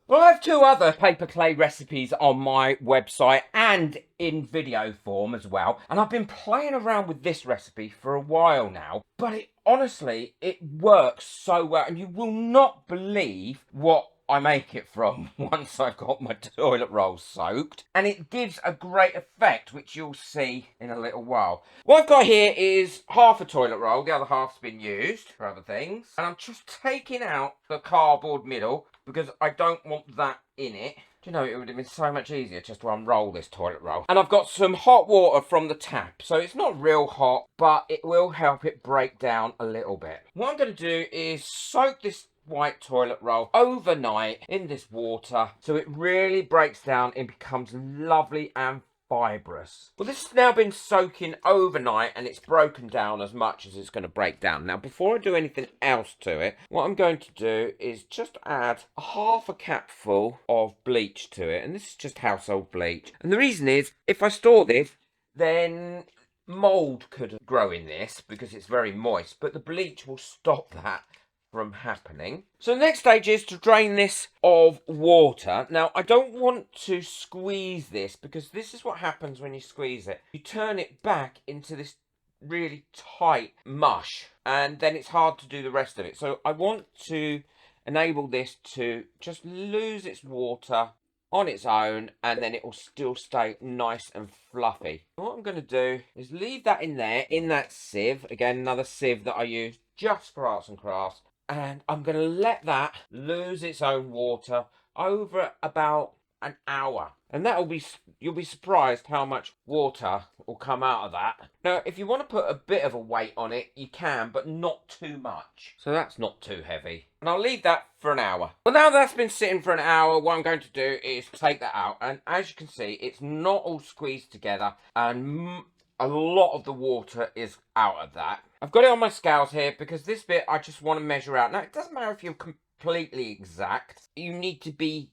Well, I have two other paper clay recipes on my website and in video form as well. And I've been playing around with this recipe for a while now. But honestly, it works so well. And you will not believe what I make it from once I've got my toilet roll soaked. And it gives a great effect, which you'll see in a little while. What I've got here is half a toilet roll. The other half's been used for other things. And I'm just taking out the cardboard middle because I don't want that in it. Do you know, it would have been so much easier just to unroll this toilet roll. And I've got some hot water from the tap. So it's not real hot, but it will help it break down a little bit. What I'm going to do is soak this white toilet roll overnight in this water so it really breaks down and becomes lovely and fibrous. Well, this has now been soaking overnight and it's broken down as much as it's going to break down. Now, before I do anything else to it, what I'm going to do is just add a half a capful of bleach to it. And this is just household bleach. And the reason is, if I store this, then mould could grow in this because it's very moist, but the bleach will stop that from happening. So the next stage is to drain this of water. Now, I don't want to squeeze this because this is what happens when you squeeze it. You turn it back into this really tight mush and then it's hard to do the rest of it. So I want to enable this to just lose its water on its own and then it will still stay nice and fluffy. What I'm going to do is leave that in there, in that sieve. Again, another sieve that I use just for arts and crafts. And I'm going to let that lose its own water over about an hour. And that'll be, you'll be surprised how much water will come out of that. Now, if you want to put a bit of a weight on it, you can, but not too much. So that's not too heavy. And I'll leave that for an hour. Well, now that's been sitting for an hour, what I'm going to do is take that out. And as you can see, it's not all squeezed together. And a lot of the water is out of that. I've got it on my scales here because this bit I just want to measure out. Now, it doesn't matter if you're completely exact. You need to be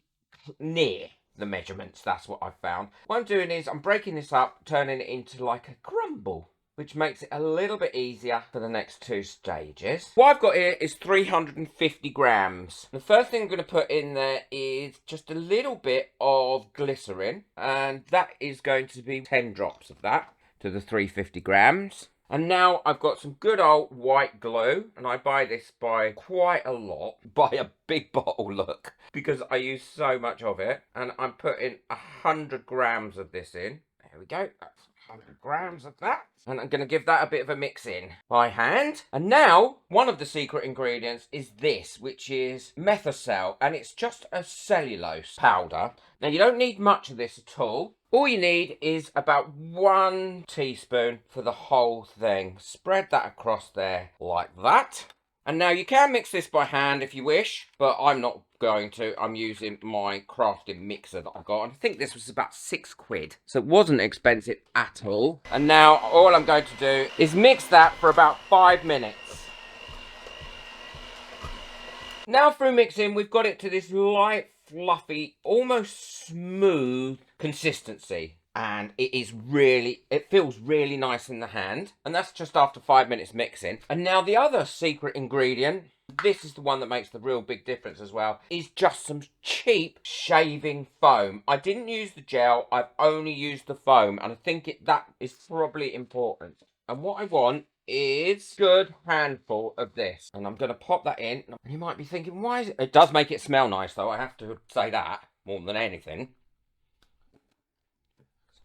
near the measurements. That's what I've found. What I'm doing is I'm breaking this up, turning it into like a crumble, which makes it a little bit easier for the next two stages. What I've got here is 350 grams. The first thing I'm going to put in there is just a little bit of glycerin, and that is going to be 10 drops of that to the 350 grams. And now I've got some good old white glue, and I buy this by quite a lot, buy a big bottle, look, because I use so much of it. And I'm putting 100 grams of this in. There we go, that's 100 grams of that. And I'm going to give that a bit of a mix in by hand. And now, one of the secret ingredients is this, which is methocel, and it's just a cellulose powder. Now, you don't need much of this at all. All you need is about 1 teaspoon for the whole thing. Spread that across there like that. And now you can mix this by hand if you wish, but I'm not going to. I'm using my crafting mixer that I got. And I think this was about £6. So it wasn't expensive at all. And now all I'm going to do is mix that for about 5 minutes. Now through mixing, we've got it to this light, fluffy, almost smooth consistency. And it feels really nice in the hand. And that's just after 5 minutes mixing. And now the other secret ingredient, this is the one that makes the real big difference as well, is just some cheap shaving foam. I didn't use the gel, I've only used the foam. And I think that is probably important. And what I want is a good handful of this. And I'm going to pop that in. You might be thinking, why is it? It does make it smell nice though, I have to say that, more than anything.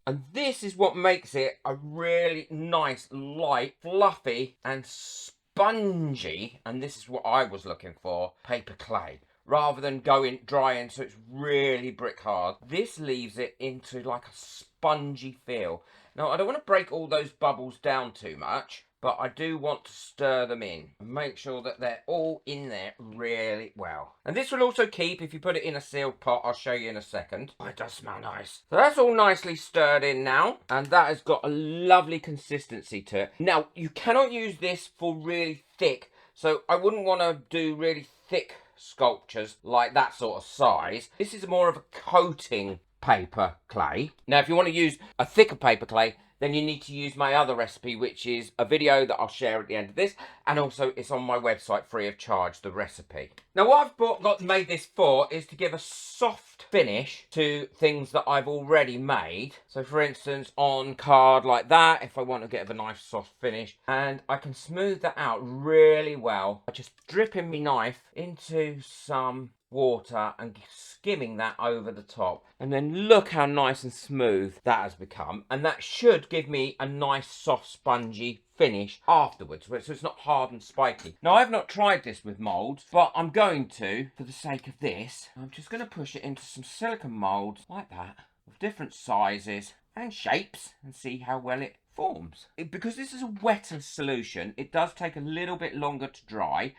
And this is what makes it a really nice, light, fluffy and spongy, and this is what I was looking for, paper clay. Rather than going drying so it's really brick hard, this leaves it into like a spongy feel. Now, I don't want to break all those bubbles down too much, but I do want to stir them in and make sure that they're all in there really well. And this will also keep if you put it in a sealed pot. I'll show you in a second. Oh, it does smell nice. So that's all nicely stirred in now, and that has got a lovely consistency to it. Now, you cannot use this for really thick, so I wouldn't want to do really thick sculptures like that sort of size. This is more of a coating paper clay. Now, if you want to use a thicker paper clay, then you need to use my other recipe, which is a video that I'll share at the end of this, and also it's on my website free of charge, the recipe. Now what I've made this for is to give a soft finish to things that I've already made. So for instance, on card like that, if I want to get a nice soft finish, and I can smooth that out really well by just dripping my knife into some water and skimming that over the top, and then look how nice and smooth that has become, and that should give me a nice soft spongy finish afterwards, so it's not hard and spiky. Now I've not tried this with moulds, but I'm going to, for the sake of this. I'm just going to push it into some silicone moulds like that, of different sizes and shapes, and see how well it forms. Because this is a wetter solution, it does take a little bit longer to dry.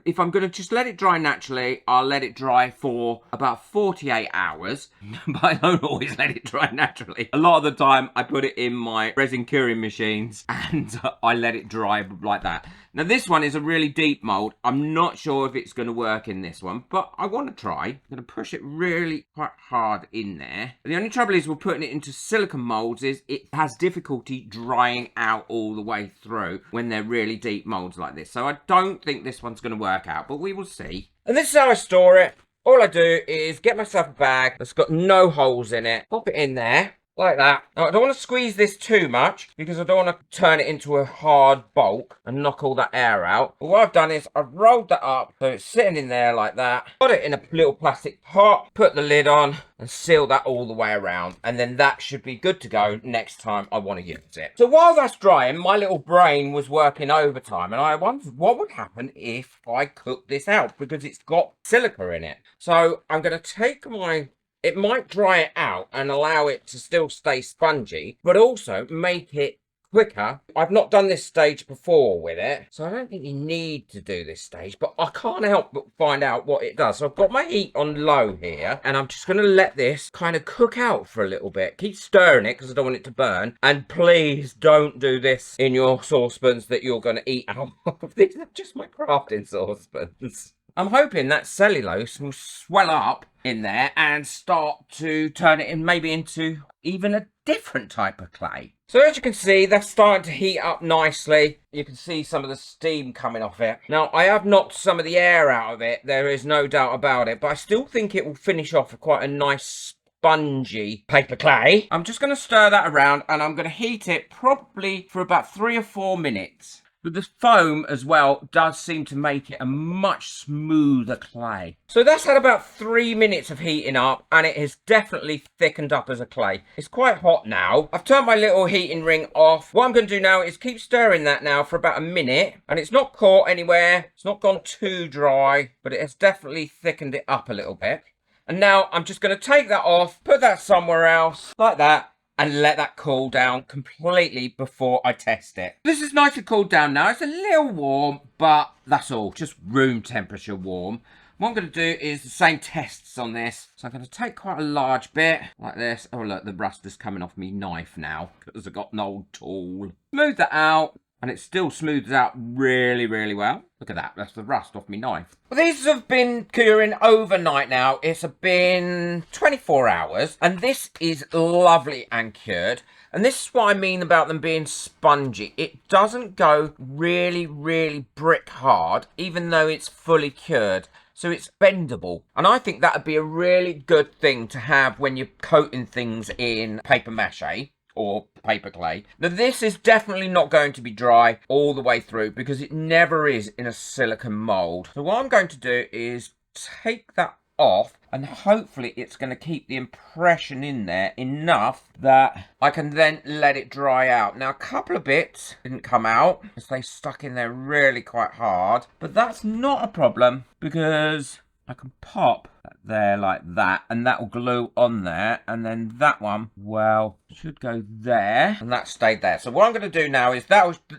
If I'm going to just let it dry naturally, I'll let it dry for about 48 hours. But I don't always let it dry naturally. A lot of the time, I put it in my resin curing machines and I let it dry like that. Now, this one is a really deep mould. I'm not sure if it's going to work in this one, but I want to try. I'm going to push it really quite hard in there. The only trouble is with putting it into silicone moulds is it has difficulty drying out all the way through when they're really deep moulds like this. So I don't think this one's going to work out, but we will see. And this is how I store it. All I do is get myself a bag that's got no holes in it, pop it in there like that. Now, I don't want to squeeze this too much because I don't want to turn it into a hard bulk and knock all that air out. But what I've done is I've rolled that up so it's sitting in there like that. Put it in a little plastic pot, put the lid on and seal that all the way around. And then that should be good to go next time I want to use it. So while that's drying, my little brain was working overtime and I wondered what would happen if I cooked this out because it's got silica in it. So I'm going to take my... It might dry it out and allow it to still stay spongy, but also make it quicker. I've not done this stage before with it, so I don't think you need to do this stage, but I can't help but find out what it does. So I've got my heat on low here, and I'm just going to let this kind of cook out for a little bit. Keep stirring it because I don't want it to burn. And please don't do this in your saucepans that you're going to eat out of. These are just my crafting saucepans. I'm hoping that cellulose will swell up in there and start to turn it in maybe into even a different type of clay. So as you can see, that's starting to heat up nicely. You can see some of the steam coming off it. Now, I have knocked some of the air out of it. There is no doubt about it, but I still think it will finish off with quite a nice spongy paper clay. I'm just going to stir that around and I'm going to heat it probably for about 3 or 4 minutes. But the foam as well does seem to make it a much smoother clay. So that's had about 3 minutes of heating up and it has definitely thickened up as a clay. It's quite hot now. I've turned my little heating ring off. What I'm going to do now is keep stirring that now for about a minute. And it's not caught anywhere. It's not gone too dry, but it has definitely thickened it up a little bit. And now I'm just going to take that off, put that somewhere else like that, and let that cool down completely before I test it. This is nice and cooled down now. It's a little warm, but that's all. Just room temperature warm. What I'm going to do is the same tests on this. So I'm going to take quite a large bit like this. Oh, look, the rust is coming off me knife now because I've got an old tool. Smooth that out. And it still smooths out really, really well. Look at that. That's the rust off my knife. Well, these have been curing overnight now. It's been 24 hours. And this is lovely and cured. And this is what I mean about them being spongy. It doesn't go really, really brick hard, even though it's fully cured. So it's bendable. And I think that would be a really good thing to have when you're coating things in paper mache or paper clay. Now this is definitely not going to be dry all the way through because it never is in a silicone mold. So what I'm going to do is take that off and hopefully it's going to keep the impression in there enough that I can then let it dry out. Now a couple of bits didn't come out because they stuck in there really quite hard, but that's not a problem because I can pop that there like that and that will glue on there, and then that one, well, should go there and that stayed there. So what I'm going to do now is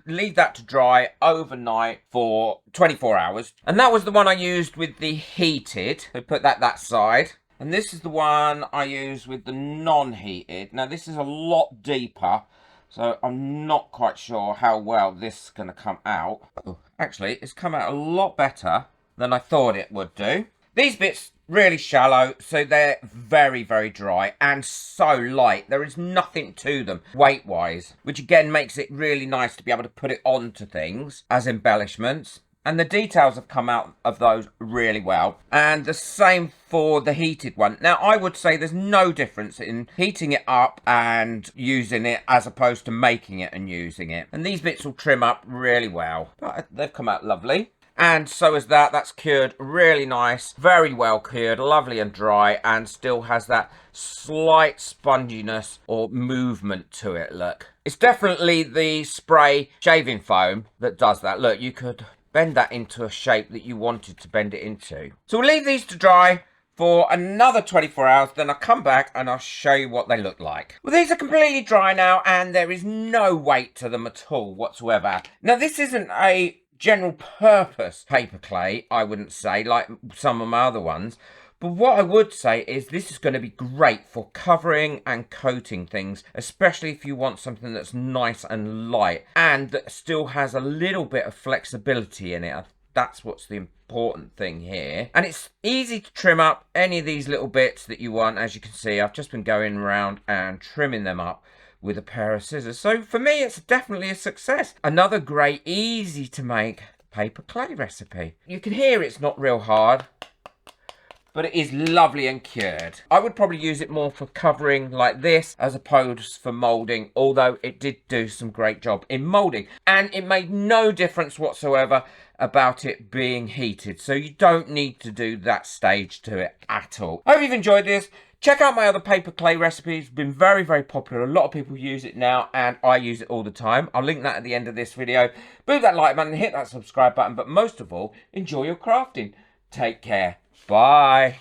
leave that to dry overnight for 24 hours, and that was the one I used with the heated. So put that side, and this is the one I use with the non-heated. Now this is a lot deeper, so I'm not quite sure how well this is going to come out. Oh, actually, it's come out a lot better than I thought it would do. These bits really shallow, so they're very, very dry and so light. There is nothing to them weight-wise, which again makes it really nice to be able to put it onto things as embellishments. And the details have come out of those really well. And the same for the heated one. Now, I would say there's no difference in heating it up and using it as opposed to making it and using it. And these bits will trim up really well. But they've come out lovely. And so is that. That's cured really nice. Very well cured. Lovely and dry. And still has that slight sponginess or movement to it, look. It's definitely the spray shaving foam that does that. Look, you could bend that into a shape that you wanted to bend it into. So we'll leave these to dry for another 24 hours, then I'll come back and I'll show you what they look like. Well, these are completely dry now and there is no weight to them at all whatsoever. Now, this isn't a general purpose paper clay, I wouldn't say, like some of my other ones. But what I would say is this is going to be great for covering and coating things, especially if you want something that's nice and light and that still has a little bit of flexibility in it. That's what's the important thing here. And it's easy to trim up any of these little bits that you want. As you can see, I've just been going around and trimming them up with a pair of scissors. So for me, it's definitely a success. Another great, easy to make paper clay recipe. You can hear it's not real hard, but it is lovely and cured. I would probably use it more for covering like this as opposed for moulding, although it did do some great job in moulding. And it made no difference whatsoever about it being heated, so you don't need to do that stage to it at all. I hope you've enjoyed this. Check out my other paper clay recipes. It's been very, very popular. A lot of people use it now, and I use it all the time. I'll link that at the end of this video. Move that like button, hit that subscribe button, but most of all, enjoy your crafting. Take care. Bye.